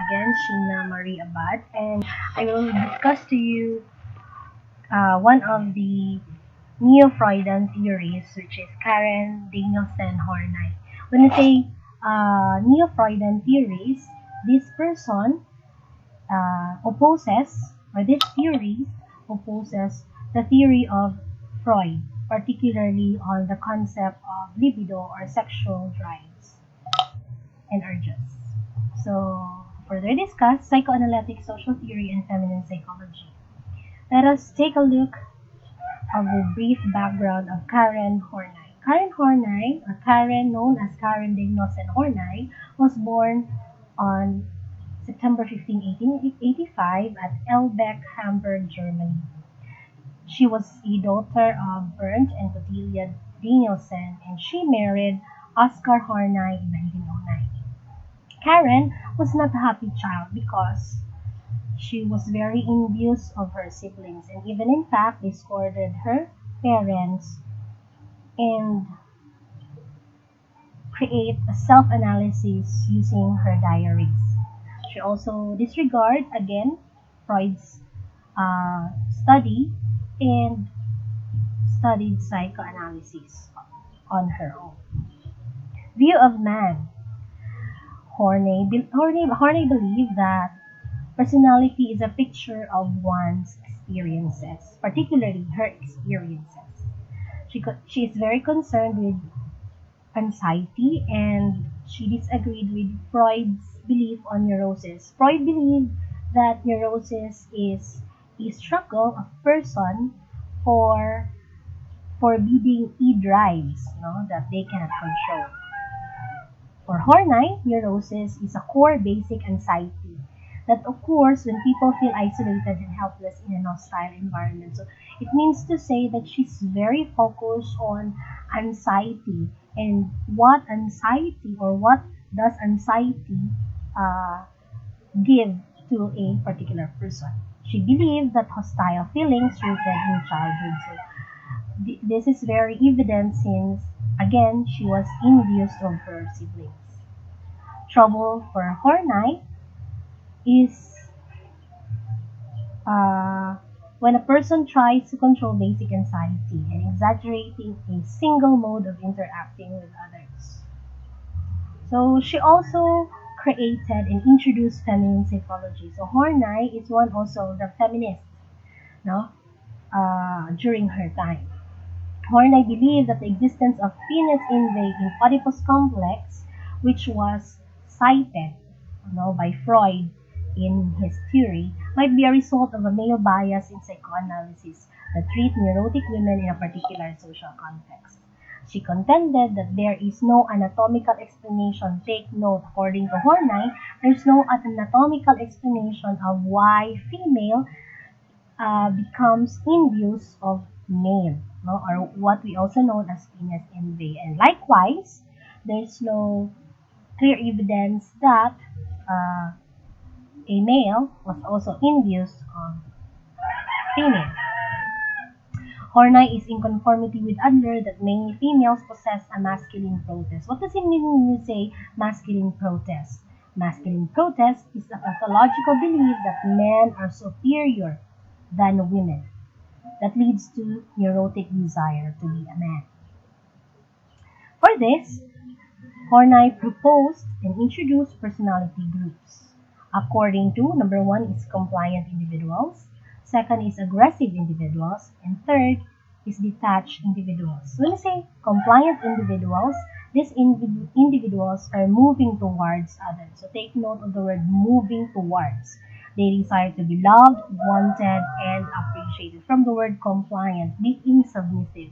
again Sheena Marie Abad, and I will discuss to you one of the Neo-Freudian theories, which is Karen Danielsen Horney. When I say Neo-Freudian theories, this person opposes, or this theory opposes the theory of Freud, particularly on the concept of libido or sexual drives and urges. So, further discuss psychoanalytic social theory and feminine psychology. Let us take a look of the brief background of Karen Horney. Karen Horney, or Karen, known as Karen Danielsen Horney, was born on September 15, 1885 at Elbeck, Hamburg, Germany. She was a daughter of Bernd and Cordelia Danielsen, and she married Oscar Horney in 1909. Karen was not a happy child because she was very envious of her siblings, and even in fact discarded her parents and create a self-analysis using her diaries. She also disregarded again Freud's study and studied psychoanalysis on her own. View of man. Horney believed that personality is a picture of one's experiences, particularly her experiences. She is very concerned with anxiety, and she disagreed with Freud's belief on neurosis. Freud believed that neurosis is a struggle of person for forbidding e-drives that they cannot control. For Horney, neurosis is a core basic anxiety that occurs when people feel isolated and helpless in a hostile environment. So it means to say that she's very focused on anxiety and what anxiety or what does anxiety give to a particular person. She believed that hostile feelings rooted in childhood. So this is very evident since, again, she was envious of her siblings. Trouble for Horney is when a person tries to control basic anxiety and exaggerating a single mode of interacting with others. So she also created and introduced feminine psychology. So Horney is one also of the feminists during her time. Horney believed that the existence of penis invade in Oedipus complex, which was cited by Freud in his theory, might be a result of a male bias in psychoanalysis that treat neurotic women in a particular social context. She contended that there is no anatomical explanation. Take note, according to Horney, there is no anatomical explanation of why female becomes envious of male, or what we also know as penis envy. And likewise, there is no clear evidence that a male was also envious of female. Horney is in conformity with Adler that many females possess a masculine protest. What does it mean when you say masculine protest? Masculine protest is a pathological belief that men are superior than women. That leads to neurotic desire to be a man. For this, Horney proposed and introduced personality groups. According to, number one is compliant individuals, second is aggressive individuals, and third is detached individuals. When I say compliant individuals, these individuals are moving towards others. So take note of the word moving towards. They desire to be loved, wanted, and appreciated. From the word compliant, being submissive.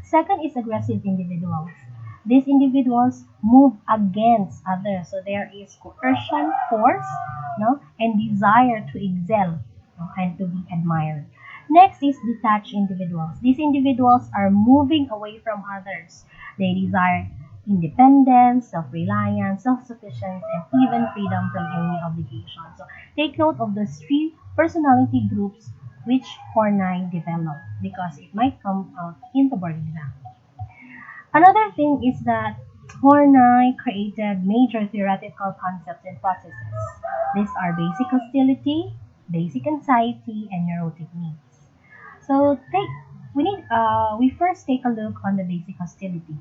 Second is aggressive individuals. These individuals move against others. So there is coercion, force, and desire to excel and to be admired. Next is detached individuals. These individuals are moving away from others. They desire independence, self-reliance, self-sufficiency, and even freedom from any obligation. So take note of those three personality groups which Horney developed because it might come out in the board exam. Another thing is that Horney created major theoretical concepts and processes. These are basic hostility, basic anxiety, and neurotic needs. So we first take a look on the basic hostility.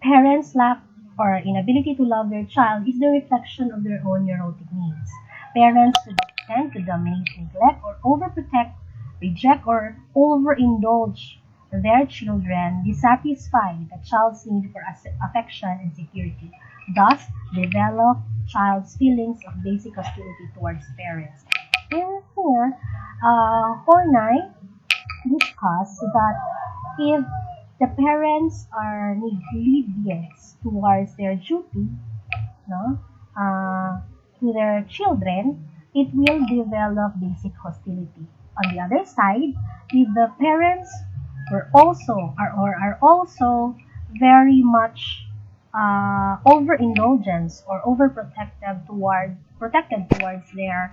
Parents' lack or inability to love their child is the reflection of their own neurotic needs. Parents should tend to dominate, neglect, or overprotect, reject, or overindulge their children, dissatisfy the child's need for affection and security, thus develop child's feelings of basic hostility towards parents. Here, Horney discussed that if the parents are negligent towards their duty, no, to their children, it will develop basic hostility. On the other side, if the parents are also very much overindulgence or protected towards their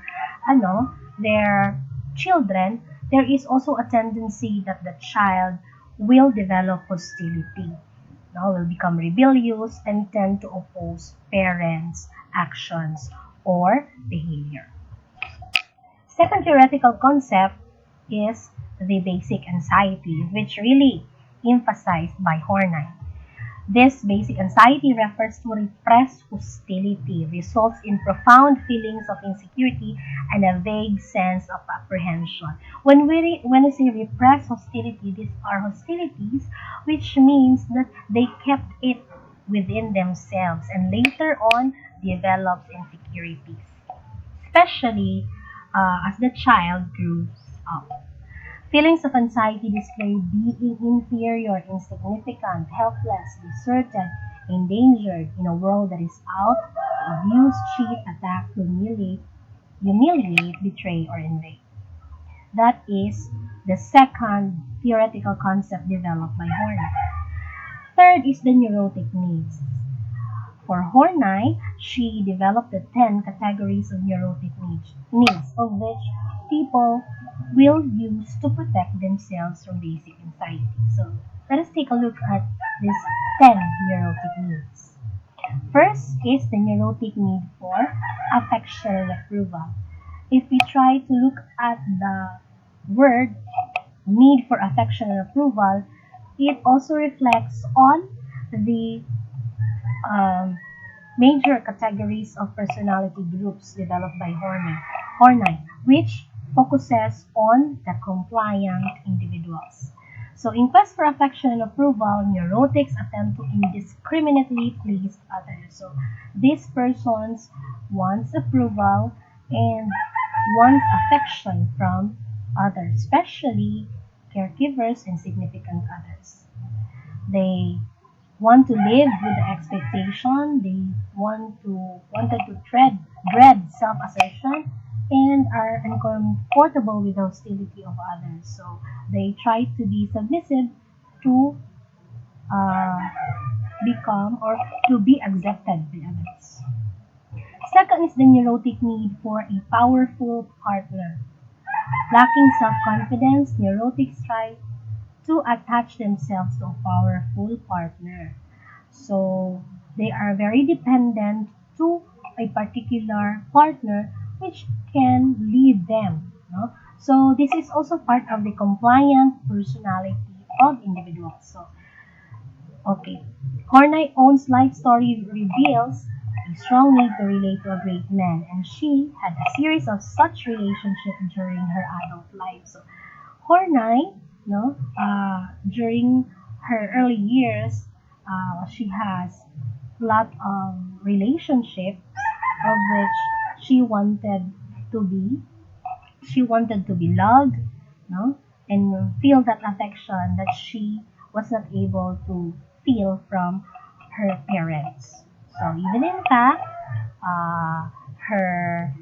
children, there is also a tendency that the child will develop hostility, no, will become rebellious and tend to oppose parents' actions or behavior. Second theoretical concept is the basic anxiety, which really emphasized by Horney. This basic anxiety refers to repressed hostility, results in profound feelings of insecurity and a vague sense of apprehension. When we say repressed hostility, these are hostilities which means that they kept it within themselves and later on develops insecurities, especially as the child grows up. Feelings of anxiety describe being inferior, insignificant, helpless, deserted, endangered in a world that is out to abuse, cheat, attack, humiliate, betray, or invade. That is the second theoretical concept developed by Horney. Third is the neurotic needs. For Horney, she developed the 10 categories of neurotic needs, of which people will use to protect themselves from basic anxiety. So let us take a look at these 10 neurotic needs. First is the neurotic need for affection and approval. If we try to look at the word need for affection and approval, it also reflects on the major categories of personality groups developed by Horney, which focuses on the compliant individuals. So in quest for affection and approval, neurotics attempt to indiscriminately please others. So these persons wants approval and wants affection from others, especially caregivers and significant others. They want to live with the expectation, they wanted to dread self-assertion, and are uncomfortable with the hostility of others. So they try to be submissive to become or to be accepted by others. Second is the neurotic need for a powerful partner. Lacking self-confidence, neurotics try to attach themselves to a powerful partner. So they are very dependent to a particular partner which can lead them. No? So this is also part of the compliant personality of individuals. So, okay. Horney's own life story reveals a strong need to relate to a great man, and she had a series of such relationships during her adult life. So Horney, during her early years, she has a lot of relationships of which she wanted to be loved, no, and feel that affection that she was not able to feel from her parents. So even in fact, her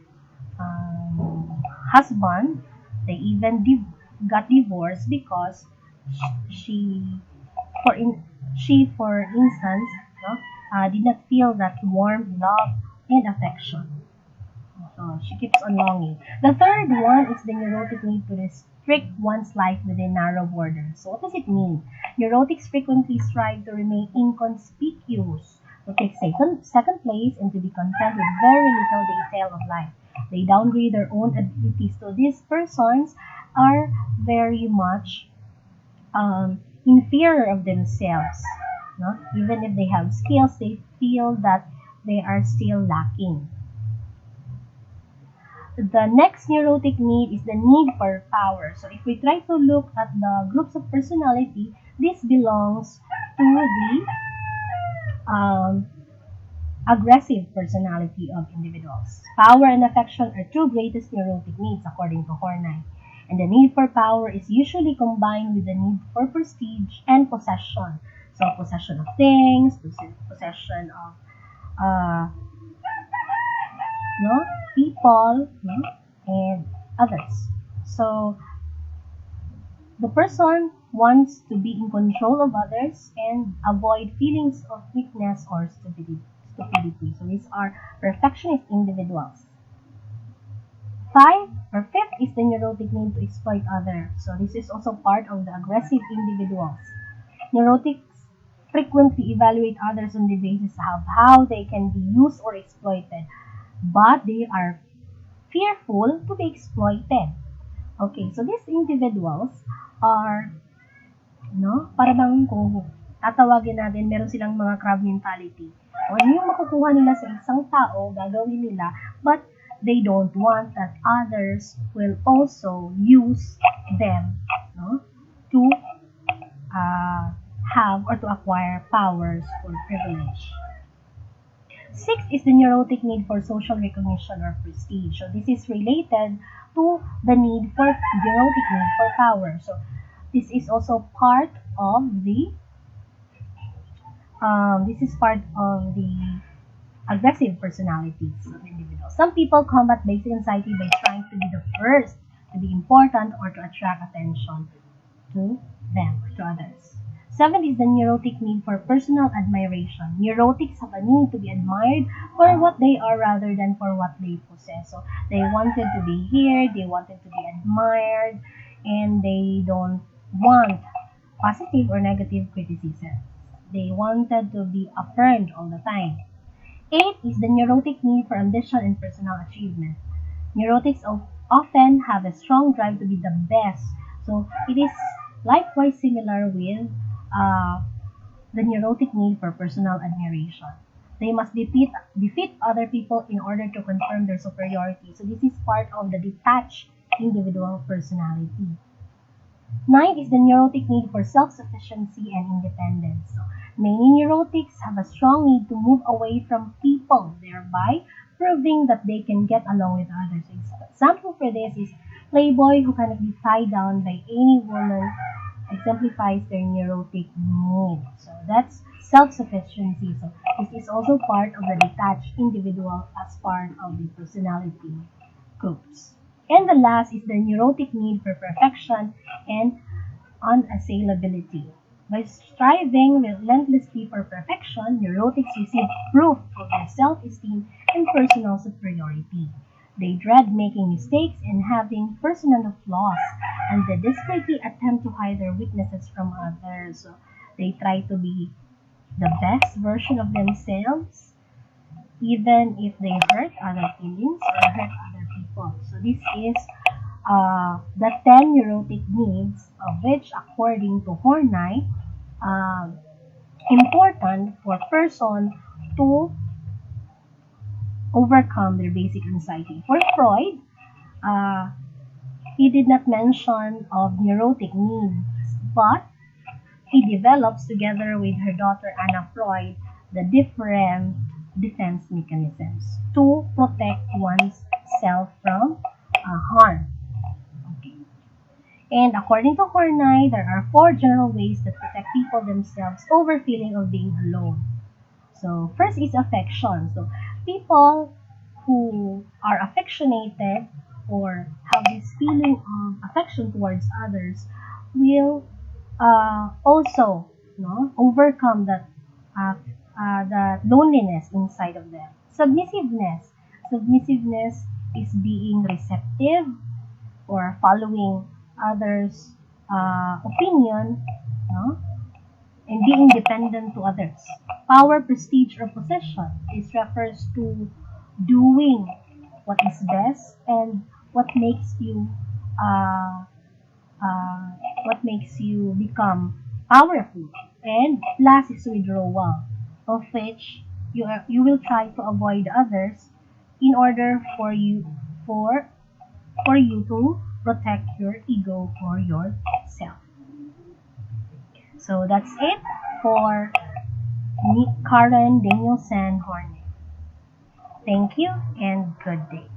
husband, they even got divorced because she, for instance, did not feel that warm love and affection. So She keeps on longing. The third one is the neurotic need to restrict one's life within narrow borders. So what does it mean? Neurotics frequently strive to remain inconspicuous, to take second place, and to be content with very little detail of life. They downgrade their own abilities. So these persons are very much inferior of themselves. No? Even if they have skills, they feel that they are still lacking. The next neurotic need is the need for power. So if we try to look at the groups of personality, this belongs to the aggressive personality of individuals. Power and affection are two greatest neurotic needs according to Horney. And the need for power is usually combined with the need for prestige and possession. So possession of things, possession of people, and others. So the person wants to be in control of others and avoid feelings of weakness or stupidity. So these are perfectionist individuals. Fifth is the neurotic need to exploit others. So this is also part of the aggressive individuals. Neurotics frequently evaluate others on the basis of how they can be used or exploited, but they are fearful to be exploited. Okay, so these individuals are, parang kung tatawagin natin, meron silang mga crab mentality. O yung makukuha nila sa isang tao, gagawin nila, but they don't want that others will also use them to have or to acquire powers or privilege. Sixth is the neurotic need for social recognition or prestige. So this is related to the neurotic need for power. So this is also part of the aggressive personalities of individuals. Some people combat basic anxiety by trying to be the first, to be important, or to attract attention to them or to others. Seventh is the neurotic need for personal admiration. Neurotics have a need to be admired for what they are rather than for what they possess. So they wanted to be here, they wanted to be admired, and they don't want positive or negative criticism. They wanted to be affirmed all the time. 8 is the neurotic need for ambition and personal achievement. Neurotics often have a strong drive to be the best. So it is likewise similar with the neurotic need for personal admiration. They must defeat other people in order to confirm their superiority. So this is part of the detached individual personality. 9 is the neurotic need for self-sufficiency and independence. So, many neurotics have a strong need to move away from people, thereby proving that they can get along with others. Example for this is playboy who cannot be tied down by any woman exemplifies their neurotic need. So that's self-sufficiency. So this is also part of the detached individual as part of the personality groups. And the last is the neurotic need for perfection and unassailability. By striving relentlessly for perfection, neurotics receive proof of their self-esteem and personal superiority. They dread making mistakes and having personal flaws, and they desperately attempt to hide their weaknesses from others. So they try to be the best version of themselves, even if they hurt other feelings or hurt other people. So this is the 10 neurotic needs, of which, according to Horney, important for a person to overcome their basic anxiety. For Freud, he did not mention of neurotic needs, but he develops together with her daughter Anna Freud the different defense mechanisms to protect one's self from harm. Okay. And according to Horney, there are 4 general ways that protect people themselves over feeling of being alone. So first is affection. So people who are affectionated or have this feeling of affection towards others will also overcome that loneliness inside of them. Submissiveness is being receptive or following others' opinion, no? And being dependent to others. Power, prestige, or possession is refers to doing what is best and what makes you uh, what makes you become powerful. And last is withdrawal, of which you will try to avoid others in order for for you to protect your ego or yourself. So that's it for Karen Danielsen Horney. Thank you and good day.